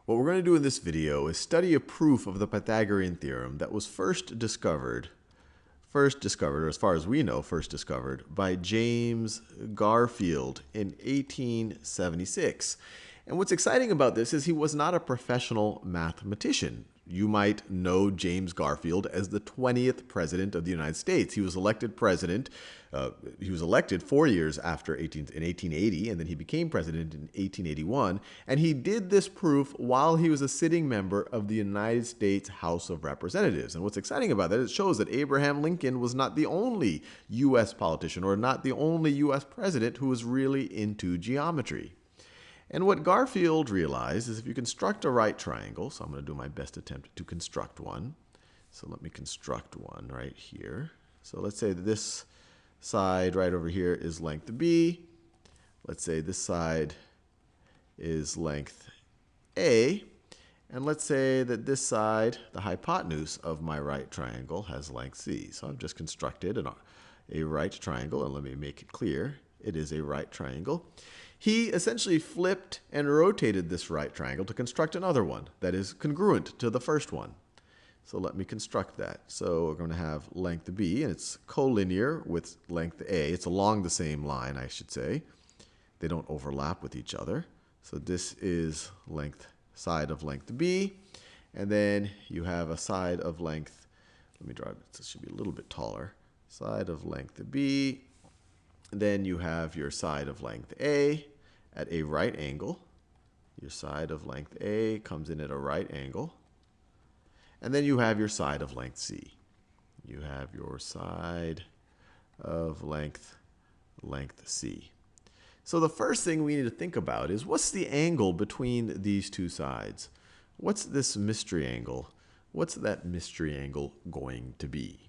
What we're going to do in this video is study a proof of the Pythagorean theorem that was first discovered, or as far as we know, first discovered by James Garfield in 1876. And what's exciting about this is he was not a professional mathematician. You might know James Garfield as the 20th president of the United States. He was elected president. He was elected 4 years after in 1880, and then he became president in 1881. And he did this proof while he was a sitting member of the United States House of Representatives. And what's exciting about that is it shows that Abraham Lincoln was not the only U.S. politician or not the only U.S. president who was really into geometry. And what Garfield realized is if you construct a right triangle, so I'm going to do my best attempt to construct one. So let me construct one right here. So let's say that this side right over here is length B. Let's say this side is length A. And let's say that this side, the hypotenuse of my right triangle, has length C. So I've just constructed a right triangle, and let me make it clear. It is a right triangle. He essentially flipped and rotated this right triangle to construct another one that is congruent to the first one. So let me construct that. So we're going to have length B, and it's collinear with length A. It's along the same line, I should say. They don't overlap with each other. So this is side of length B, and then you have a side of length, let me draw it, this should be a little bit taller, side of length B. Then you have your side of length A at a right angle. Your side of length A comes in at a right angle. And then you have your side of length C. You have your side of length C. So the first thing we need to think about is what's the angle between these two sides? What's this mystery angle? What's that mystery angle going to be?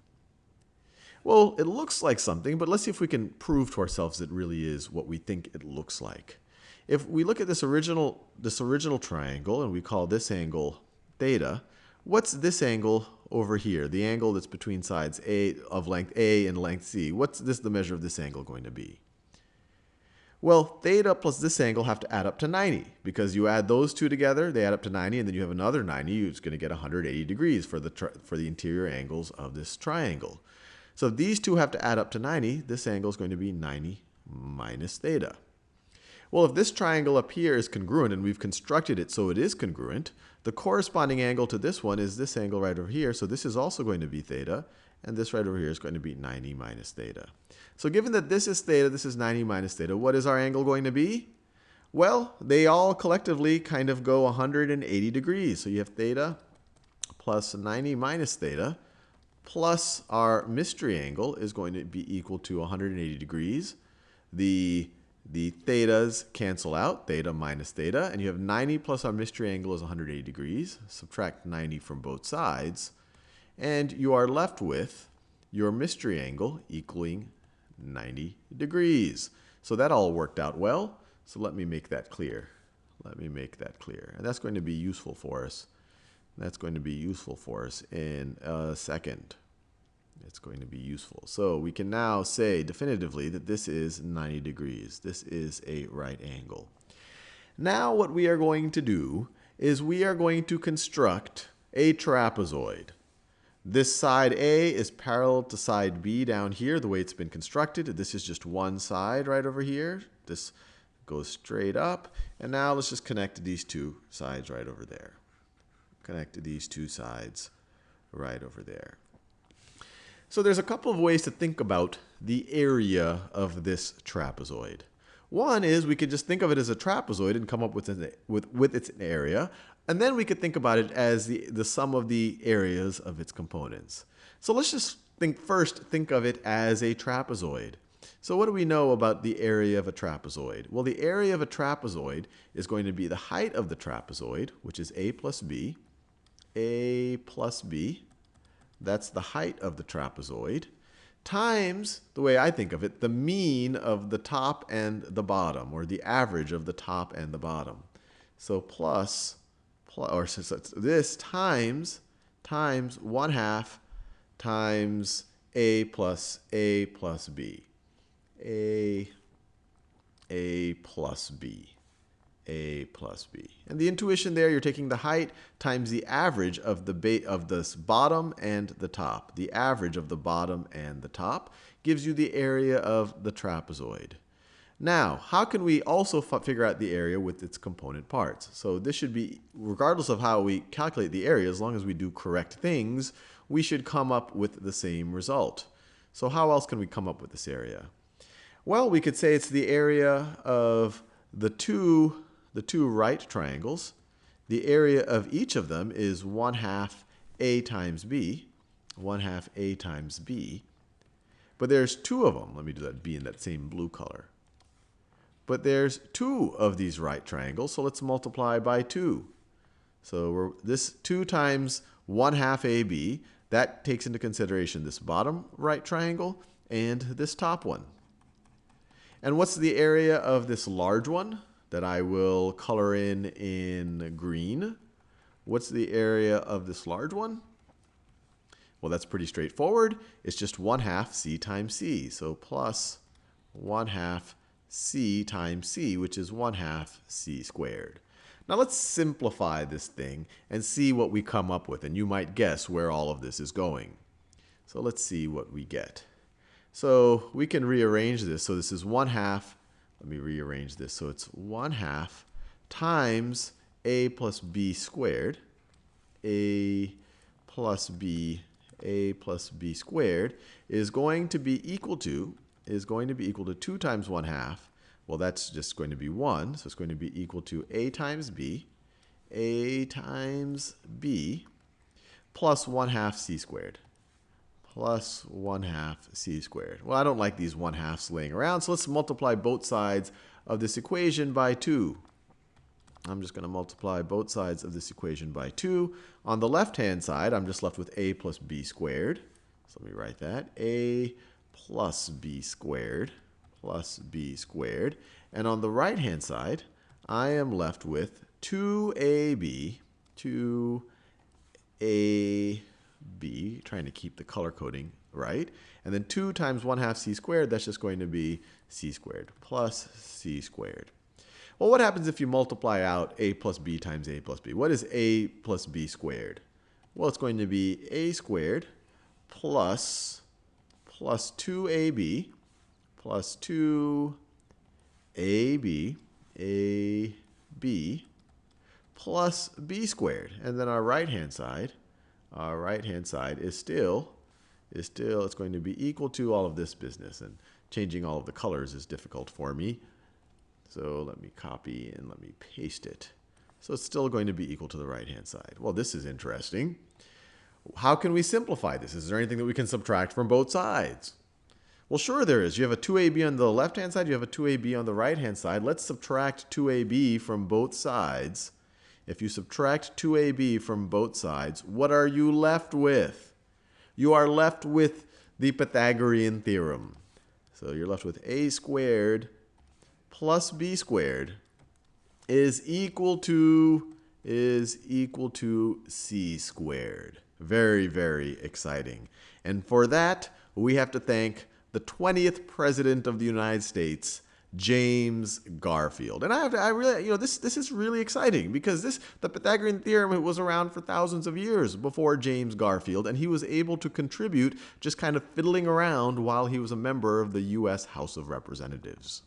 Well, it looks like something, but let's see if we can prove to ourselves it really is what we think it looks like. If we look at this original triangle and we call this angle theta, what's this angle over here? The angle that's between sides A of length A and length C. What's the measure of this angle going to be? Well, theta plus this angle have to add up to 90 because you add those two together, they add up to 90, and then you have another 90. It's going to get 180 degrees for the interior angles of this triangle. So if these two have to add up to 90, this angle is going to be 90 minus theta. Well, if this triangle up here is congruent, and we've constructed it so it is congruent, the corresponding angle to this one is this angle right over here. So this is also going to be theta, and this right over here is going to be 90 minus theta. So given that this is theta, this is 90 minus theta, what is our angle going to be? Well, they all collectively kind of go 180 degrees. So you have theta plus 90 minus theta, plus our mystery angle is going to be equal to 180 degrees. The thetas cancel out, theta minus theta, and you have 90 plus our mystery angle is 180 degrees. Subtract 90 from both sides, and you are left with your mystery angle equaling 90 degrees. So that all worked out well. So let me make that clear. And that's going to be useful for us. That's going to be useful for us in a second. It's going to be useful. So we can now say definitively that this is 90 degrees. This is a right angle. Now what we are going to do is we are going to construct a trapezoid. This side A is parallel to side B down here, the way it's been constructed. This is just one side right over here. This goes straight up. And now let's just connect these two sides right over there. Connect these two sides right over there. So there's a couple of ways to think about the area of this trapezoid. One is we could just think of it as a trapezoid and come up with its area. And then we could think about it as the sum of the areas of its components. So let's just think of it as a trapezoid. So what do we know about the area of a trapezoid? Well, the area of a trapezoid is going to be the height of the trapezoid, which is A plus B. A plus B, that's the height of the trapezoid, times, the way I think of it, the mean of the top and the bottom, or the average of the top and the bottom. So so this times 1/2 times A plus B. A plus B. A plus B. And the intuition there, you're taking the height times the average of this bottom and the top. The average of the bottom and the top gives you the area of the trapezoid. Now, how can we also figure out the area with its component parts? So this should be, regardless of how we calculate the area, as long as we do correct things, we should come up with the same result. So how else can we come up with this area? Well, we could say it's the area of the two right triangles. The area of each of them is 1/2 A times B. 1/2 A times B. But there's two of them. Let me do that B in that same blue color. But there's two of these right triangles, so let's multiply by 2. So this 2 times 1/2 AB, that takes into consideration this bottom right triangle and this top one. And what's the area of this large one that I will color in green? What's the area of this large one? Well, that's pretty straightforward. It's just 1/2 C times C. So plus 1/2 C times C, which is 1/2 C squared. Now let's simplify this thing and see what we come up with. And you might guess where all of this is going. So let's see what we get. So we can rearrange this. So this is 1/2. Let me rearrange this. So it's 1/2 times A plus B squared. A plus B squared is going to be equal to 2 times 1/2. Well, that's just going to be 1. So it's going to be equal to A times B plus 1/2 C squared. Plus 1/2 C squared. Well, I don't like these 1/2s laying around, so let's multiply both sides of this equation by 2. I'm just going to multiply both sides of this equation by 2. On the left-hand side, I'm just left with A plus B squared. So let me write that. A plus B squared. And on the right-hand side, I am left with 2AB, trying to keep the color coding right, and then 2 times 1/2 C squared, that's just going to be C squared plus C squared. Well, what happens if you multiply out A plus B times A plus B? What is A plus B squared? Well, it's going to be A squared plus 2AB plus 2AB plus B squared. And then our right-hand side is still, it's going to be equal to all of this business. And changing all of the colors is difficult for me. So let me copy and let me paste it. So it's still going to be equal to the right-hand side. Well, this is interesting. How can we simplify this? Is there anything that we can subtract from both sides? Well, sure there is. You have a 2AB on the left-hand side. You have a 2AB on the right-hand side. Let's subtract 2AB from both sides. If you subtract 2AB from both sides, what are you left with? You are left with the Pythagorean Theorem. So you're left with A squared plus B squared is equal to C squared. Very, very exciting. And for that, we have to thank the 20th President of the United States, James Garfield. And I really, this is really exciting because the Pythagorean Theorem was around for thousands of years before James Garfield, and he was able to contribute just kind of fiddling around while he was a member of the U.S. House of Representatives.